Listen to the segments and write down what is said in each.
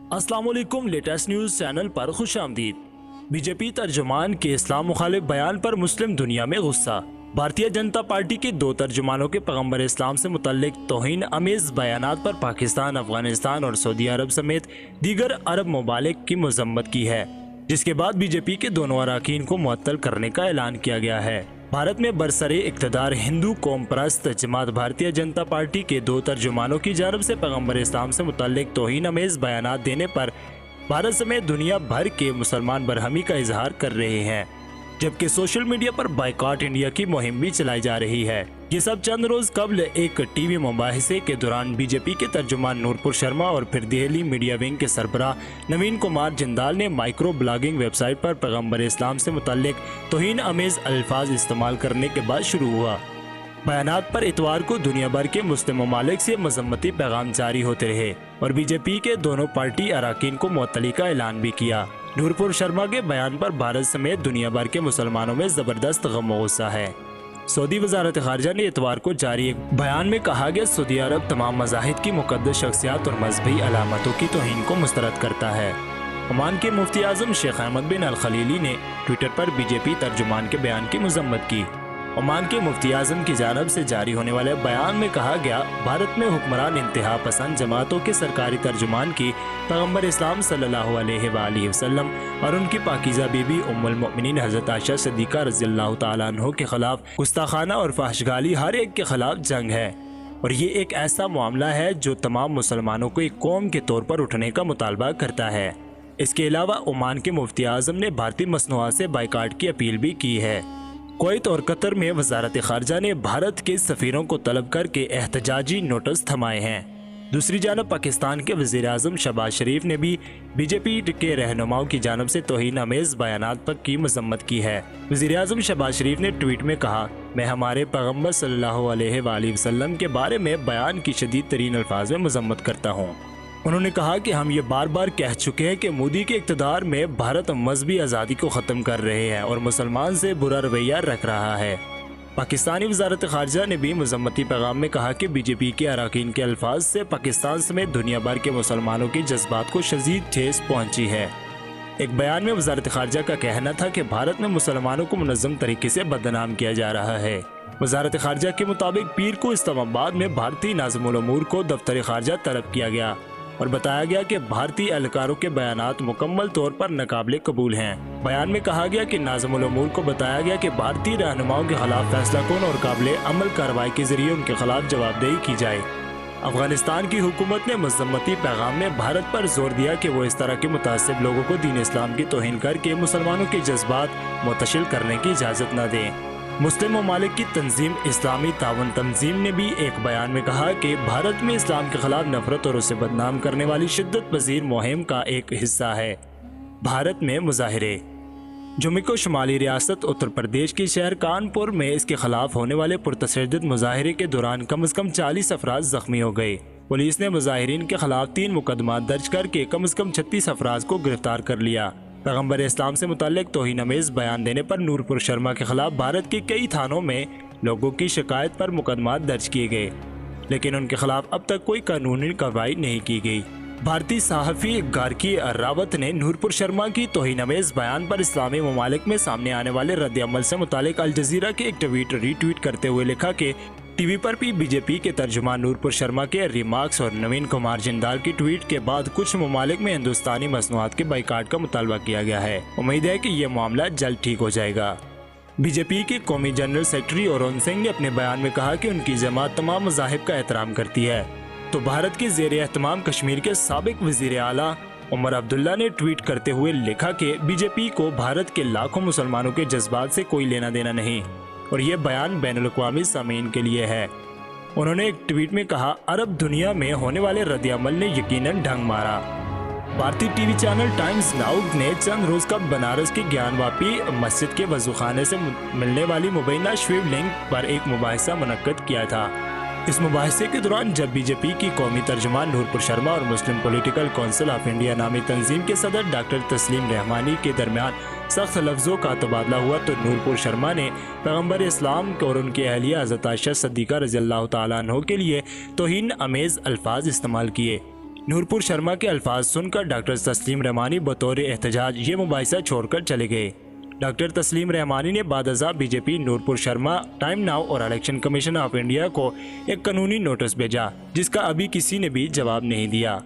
अस्सलाम वालेकुम। Latest news channel पर खुश आमदीद। बीजेपी तर्जुमान के इस्लाम मुखालिफ बयान पर मुस्लिम दुनिया में गुस्सा। भारतीय जनता पार्टी के दो तर्जुमानों के पैगंबर इस्लाम से मुतल्लिक तौहीन अमेज़ बयानात पर पाकिस्तान, अफगानिस्तान और सऊदी अरब समेत दीगर अरब ममालिक की मजम्मत की है, जिसके बाद बीजेपी के दोनों अरकान को मुअत्तल करने का ऐलान किया गया है। भारत में बरसरे इक़्तिदार हिंदू कौम परस्त जमात भारतीय जनता पार्टी के दो तर्जुमानों की जानब से पैगंबर इस्लाम से मुतल्लिक तौहीन अमेज़ बयानात देने पर भारत समेत दुनिया भर के मुसलमान बरहमी का इजहार कर रहे हैं, जबकि सोशल मीडिया पर बाइकॉट इंडिया की मुहिम भी चलाई जा रही है। ये सब चंद रोज कबल एक टीवी मुबाहिसे के दौरान बीजेपी के तर्जुमान नूरपुर शर्मा और फिर दिल्ली मीडिया विंग के सरबराह नवीन कुमार जिंदाल ने माइक्रो ब्लॉगिंग वेबसाइट पर पैगंबर इस्लाम से मुतल्लिक तौहीन अमेज़ अल्फाज इस्तेमाल करने के बाद शुरू हुआ। बयानात पर इतवार को दुनिया भर के मुस्लिम ममालिक से मजम्मती पैगाम जारी होते रहे और बीजेपी के दोनों पार्टी अरकान को मुअत्तली का ऐलान भी किया। नूरपुर शर्मा के बयान पर भारत समेत दुनिया भर के मुसलमानों में जबरदस्त गम व गुस्सा है। सऊदी वजारत खारजा ने इतवार को जारी एक बयान में कहा गया, सऊदी अरब तमाम मज़ाहिब की मुक़द्दस शख्सियात और मजहबी अलामतों की तौहीन को मुस्तरद करता है। ओमान के मुफ्ती आज़म शेख अहमद बिन अल खलीली ने ट्विटर पर बीजेपी तर्जुमान के बयान की मजम्मत की। ओमान के मुफ्ती आज़म की जानब से जारी होने वाले बयान में कहा गया, भारत में हुक्मरान इंतहा पसंद जमातों के सरकारी तर्जुमान की पैगंबर इस्लाम सल्लल्लाहु अलैहि वसल्लम और उनकी पाकीज़ा बीबी उम्मुल मोमिनीन हज़रत आयशा सिद्दीक़ा रज़ियल्लाहु तआला अन्हा के खिलाफ गुस्ताखाना और फाहिशगाली हर एक के खिलाफ जंग है और ये एक ऐसा मामला है जो तमाम मुसलमानों को एक कौम के तौर पर उठने का मुतालबा करता है। इसके अलावा ओमान के मुफ्ती आज़म ने भारतीय मसनूआत से बाइकाट की अपील भी की है। कुवैत और कतर में वजारत खारजा ने भारत के सफ़ीरों को तलब करके एहतजाजी नोटिस थमाए हैं। दूसरी जानब पाकिस्तान के वज़ीर आज़म शहबाज शरीफ ने भी बीजेपी के रहनुमाओं की जानब से तौहीन अमेज़ बयानात पर की मजम्मत की है। वज़ीर आज़म शहबाज शरीफ ने ट्वीट में कहा, मैं हमारे पैगंबर सल्लल्लाहु अलैहि वसल्लम के बारे में बयान की शदीद तरीन अल्फाज में मजम्मत करता हूँ। उन्होंने कहा कि हम ये बार बार कह चुके हैं कि मोदी के इक़्तिदार में भारत मजहबी आज़ादी को ख़त्म कर रहे हैं और मुसलमान से बुरा रवैया रख रहा है। पाकिस्तानी वजारत खारजा ने भी मजम्मती पैगाम में कहा कि बीजेपी के अरकान के अल्फाज से पाकिस्तान समेत दुनिया भर के मुसलमानों के जज्बात को शदीद ठेस पहुँची है। एक बयान में वजारत खारजा का कहना था कि भारत में मुसलमानों को मुनज़्ज़म तरीके से बदनाम किया जा रहा है। वजारत खारजा के मुताबिक पीर को इस्लामाबाद में भारतीय नाज़िमुल उमूर को दफ्तर खारजा तलब किया गया और बताया गया कि भारतीय एहलकारों के बयानात मुकम्मल तौर पर नाकाबिले कबूल हैं। बयान में कहा गया कि नाज़िमुल उमूर को बताया गया कि भारतीय रहनुमाओं के खिलाफ फैसला कौन और काबिले अमल कार्रवाई के जरिए उनके खिलाफ जवाबदेही की जाए। अफगानिस्तान की हुकूमत ने मजम्मती पैगाम में भारत पर जोर दिया कि वो इस तरह के मुतासिब लोगों को दीन इस्लाम की तौहीन करके मुसलमानों के जज्बात मुतशिल करने की इजाज़त न दें। मुस्लिम ममालिक की तंजीम इस्लामी तावन तंजीम ने भी एक बयान में कहा कि भारत में इस्लाम के खिलाफ नफरत और उसे बदनाम करने वाली शिद्दत पजीर मुहिम का एक हिस्सा है। भारत में मुजाहिरे। जम्मू को शुमाली रियासत उत्तर प्रदेश के शहर कानपुर में इसके खिलाफ होने वाले पुरतशद्दुद मुजाहिरे के दौरान कम से कम 40 अफराद जख्मी हो गए। पुलिस ने मुजाहिरीन के खिलाफ 3 मुकदमा दर्ज करके कम से कम 36 अफराद को गिरफ्तार कर लिया। पैगंबर इस्लाम से मुतल्लिक तौहीन अमेज़ बयान देने पर नूरपुर शर्मा के खिलाफ भारत के कई थानों में लोगों की शिकायत पर मुकदमा दर्ज किए गए, लेकिन उनके खिलाफ अब तक कोई कानूनी कार्रवाई नहीं की गई। भारतीय सहाफ़ी गार्की रावत ने नूरपुर शर्मा की तौहीन अमेज़ बयान पर इस्लामी ममालिक में सामने आने वाले रद्द अमल से मुतालिक अल जज़ीरा के एक ट्वीट रीट्वीट करते हुए लिखा कि टीवी पर भी बीजेपी के तर्जुमान नूरपुर शर्मा के रिमार्क्स और नवीन कुमार जिंदाल की ट्वीट के बाद कुछ ममालिक में हिंदुस्तानी मसनूआत के बाइकाट का मुतालबा किया गया है। उम्मीद है कि यह मामला जल्द ठीक हो जाएगा। बीजेपी के कौमी जनरल सेक्रेटरी अरुण सिंह ने अपने बयान में कहा कि उनकी जमात तमाम मज़ाहिब का एहतराम करती है, तो भारत के ज़ेर एहतमाम कश्मीर के साबिक वज़ीर आला उमर अब्दुल्ला ने ट्वीट करते हुए लिखा कि बीजेपी को भारत के लाखों मुसलमानों के जज्बात से कोई लेना देना नहीं और ये बयान बैनुल अक़वामी सामीन के लिए है। उन्होंने एक ट्वीट में कहा, अरब दुनिया में होने वाले रद्द अमल ने यकीनन ढंग मारा। भारतीय टीवी चैनल टाइम्स नाउ ने चंद रोज कब बनारस के ज्ञानवापी मस्जिद के वजूखाने से मिलने वाली मुबैना शिव लिंक पर एक मुबाहिसा मुनक्कद किया था। इस मुबाहिसे के दौरान जब बीजेपी की कौमी तर्जुमान नूरपुर शर्मा और मुस्लिम पॉलिटिकल काउंसिल ऑफ इंडिया नामी तंजीम के सदर डॉक्टर तस्लीम रहमानी के दरमियान सख्त लफ्ज़ों का तबादला हुआ, तो नूरपुर शर्मा ने पैगंबर इस्लाम और उनकी अहलिया हज़रत आयशा सिद्दीक़ा रज़ियल्लाहु तआला अन्हा के लिए तौहीन अमेज़ अल्फाज इस्तेमाल किए। नूरपुर शर्मा के अल्फाज सुनकर डॉक्टर तस्लीम रहमानी बतौर एहतजाज ये मुबाहिसा छोड़कर चले गए। डॉक्टर तस्लीम रहमानी ने बादशाह BJP Noorpur Sharma, Time Now और इलेक्शन कमीशन ऑफ इंडिया को एक कानूनी नोटिस भेजा, जिसका अभी किसी ने भी जवाब नहीं दिया।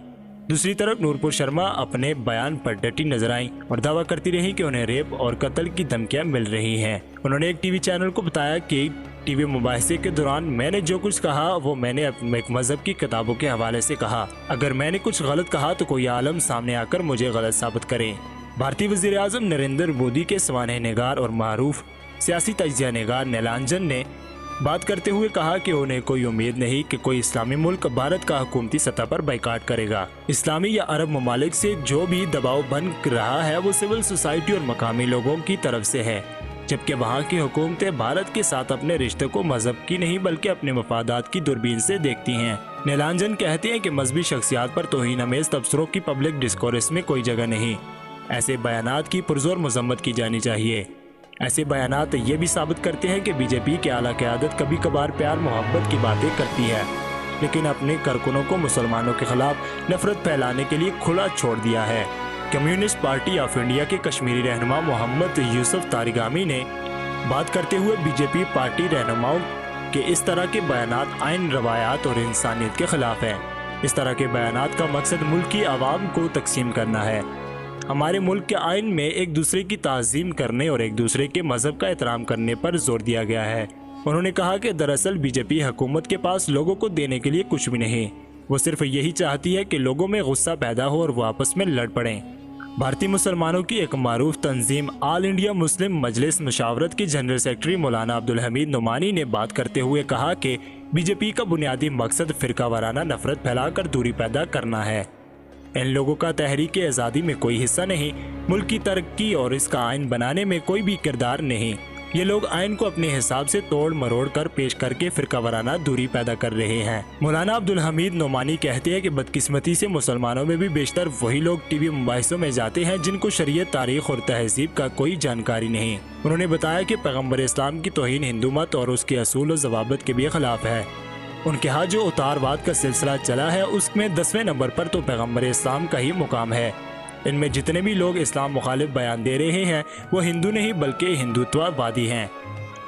दूसरी तरफ नूरपुर शर्मा अपने बयान पर डटी नजर आईं और दावा करती रही कि उन्हें रेप और कत्ल की धमकियां मिल रही हैं। उन्होंने एक टीवी चैनल को बताया कि टीवी मुबाहिसे के दौरान मैंने जो कुछ कहा वो मैंने एक मजहब की किताबों के हवाले से कहा। अगर मैंने कुछ गलत कहा तो कोई आलम सामने आकर मुझे गलत साबित करे। भारतीय वज़ीर आज़म नरेंद्र मोदी के सवानह निगार और मारूफ सियासी तजिया निगार नीलांजन ने बात करते हुए कहा कि उन्हें कोई उम्मीद नहीं कि कोई इस्लामी मुल्क भारत का हुकूमती सतह पर बाइकाट करेगा। इस्लामी या अरब ममालिक से जो भी दबाव बन रहा है वो सिविल सोसाइटी और मकामी लोगों की तरफ से है, जबकि वहाँ की हुकूमतें भारत के साथ अपने रिश्ते को मजहब की नहीं बल्कि अपने मफादात की दूरबीन से देखती हैं। नीलांजन कहते हैं कि मजहबी शख्सियात पर तौहीन आमेज तबसरों की पब्लिक डिस्कोर्स में कोई जगह नहीं। ऐसे बयानात की पुरजोर मजम्मत की जानी चाहिए। ऐसे बयानात ये भी साबित करते हैं कि बीजेपी की आला क़यादत कभी कभार प्यार मोहब्बत की बातें करती है, लेकिन अपने कारकुनों को मुसलमानों के खिलाफ नफरत फैलाने के लिए खुला छोड़ दिया है। कम्युनिस्ट पार्टी ऑफ इंडिया के कश्मीरी रहनुमा मोहम्मद यूसुफ तारिगामी ने बात करते हुए बीजेपी पार्टी रहनुमाओं के इस तरह के बयानात आइन, रवायात और इंसानियत के खिलाफ हैं। इस तरह के बयानात का मकसद मुल्क की आवाम को तकसीम करना है। हमारे मुल्क के आइन में एक दूसरे की ताज़ीम करने और एक दूसरे के मजहब का एहतराम करने पर जोर दिया गया है। उन्होंने कहा कि दरअसल बीजेपी हुकूमत के पास लोगों को देने के लिए कुछ भी नहीं, वो सिर्फ यही चाहती है कि लोगों में गुस्सा पैदा हो और वो आपस में लड़ पड़ें। भारतीय मुसलमानों की एक मारूफ तंजीम ऑल इंडिया मुस्लिम मजलिस मुशावरत की जनरल सेक्रेटरी मौलाना अब्दुल हमीद नुमानी ने बात करते हुए कहा कि बीजेपी का बुनियादी मकसद फिरका वाराना नफरत फैलाकर दूरी पैदा करना है। इन लोगों का तहरीक आज़ादी में कोई हिस्सा नहीं, मुल्क की तरक्की और इसका आइन बनाने में कोई भी किरदार नहीं। ये लोग आइन को अपने हिसाब से तोड़ मरोड़ कर पेश करके फिरका वाराना दूरी पैदा कर रहे हैं। मौलाना अब्दुल हमीद नोमानी कहते हैं कि बदकिस्मती से मुसलमानों में भी बेशतर वही लोग टीवी मुबाहिसों में जाते हैं जिनको शरीयत, तारीख और तहजीब का कोई जानकारी नहीं। उन्होंने बताया कि पैगम्बर इस्लाम की तौहीन हिंदू मत और उसके असूल और ज़वाबित के भी खिलाफ है। उनके यहाँ जो उतारवाद का सिलसिला चला है उसमें 10वें नंबर पर तो पैगम्बर इस्लाम का ही मुकाम है। इनमें जितने भी लोग इस्लाम मुखालिफ बयान दे रहे हैं वो हिंदू नहीं बल्कि हिंदुत्ववादी हैं।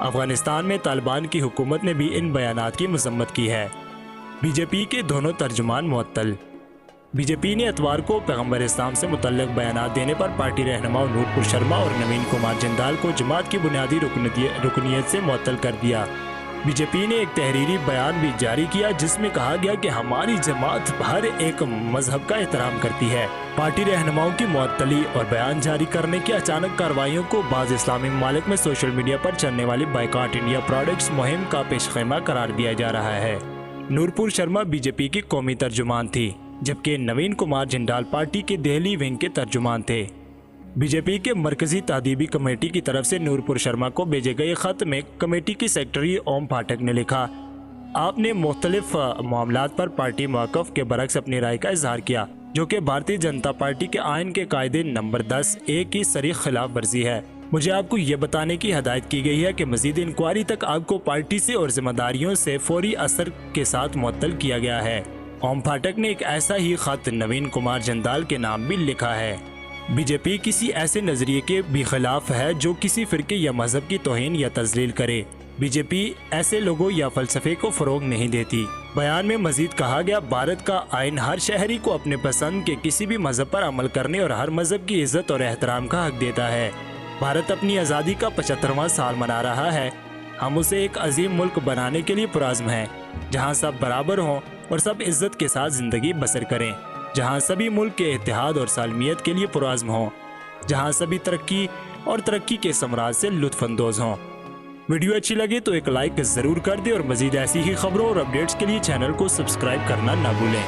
अफगानिस्तान में तालिबान की हुकूमत ने भी इन बयानात की मजम्मत की है। बीजेपी के दोनों तर्जुमान मुअत्तल। बीजेपी ने इतवार को पैगम्बर इस्लाम से मुतल्लिक बयानात देने पर पार्टी रहनुमा नूरपुर शर्मा और नवीन कुमार जिंदाल को जमात की बुनियादी रुकनीत से मुअत्तल कर दिया। बीजेपी ने एक तहरीरी बयान भी जारी किया जिसमें कहा गया कि हमारी जमात हर एक मजहब का एहतराम करती है। पार्टी रहनुमाओं की मुअत्तली और बयान जारी करने की अचानक कार्रवाइयों को बाज़ इस्लामी ममालिक में सोशल मीडिया पर चलने वाली बाइकाट इंडिया प्रोडक्ट्स मुहिम का पेशखेमा करार दिया जा रहा है। नूरपुर शर्मा बीजेपी की कौमी तर्जुमान थी, जबकि नवीन कुमार जिंदाल पार्टी के दिल्ली विंग के तर्जुमान थे। बीजेपी के मरकजी तादीबी कमेटी की तरफ से नूरपुर शर्मा को भेजे गए खत में कमेटी की सेक्रेटरी ओम पाठक ने लिखा, आपने मुख्तलिफ मामलात पर पार्टी मौक़िफ़ के बरक्स अपनी राय का इजहार किया, जो कि भारतीय जनता पार्टी के आइन के कायदे नंबर 10(a) की सरीख खिलाफ वर्जी है। मुझे आपको ये बताने की हदायत की गई है कि मज़ीद इंक्वायरी तक आपको पार्टी से और जिम्मेदारियों से फौरी असर के साथ मुअत्तल किया गया है। ओम पाठक ने एक ऐसा ही खत नवीन कुमार जिंदाल के नाम भी लिखा है। बीजेपी किसी ऐसे नजरिए के भी खिलाफ है जो किसी फिरके या मजहब की तौहीन या तजलील करे। बीजेपी ऐसे लोगों या फलसफे को फरोग नहीं देती। बयान में मजीद कहा गया, भारत का आइन हर शहरी को अपने पसंद के किसी भी मजहब पर अमल करने और हर मजहब की इज्जत और एहतराम का हक देता है। भारत अपनी आज़ादी का 75वां साल मना रहा है। हम उसे एक अजीम मुल्क बनाने के लिए पुरज़्म हैं, जहाँ सब बराबर हों और सब इज्जत के साथ ज़िंदगी बसर करें, जहाँ सभी मुल्क के इत्तेहाद और सालमियत के लिए पुरज़्म हों, जहाँ सभी तरक्की के समराज से लुत्फ़अंदोज़ हों। वीडियो अच्छी लगे तो एक लाइक ज़रूर कर दें और मज़ीद ऐसी ही खबरों और अपडेट्स के लिए चैनल को सब्सक्राइब करना ना भूलें।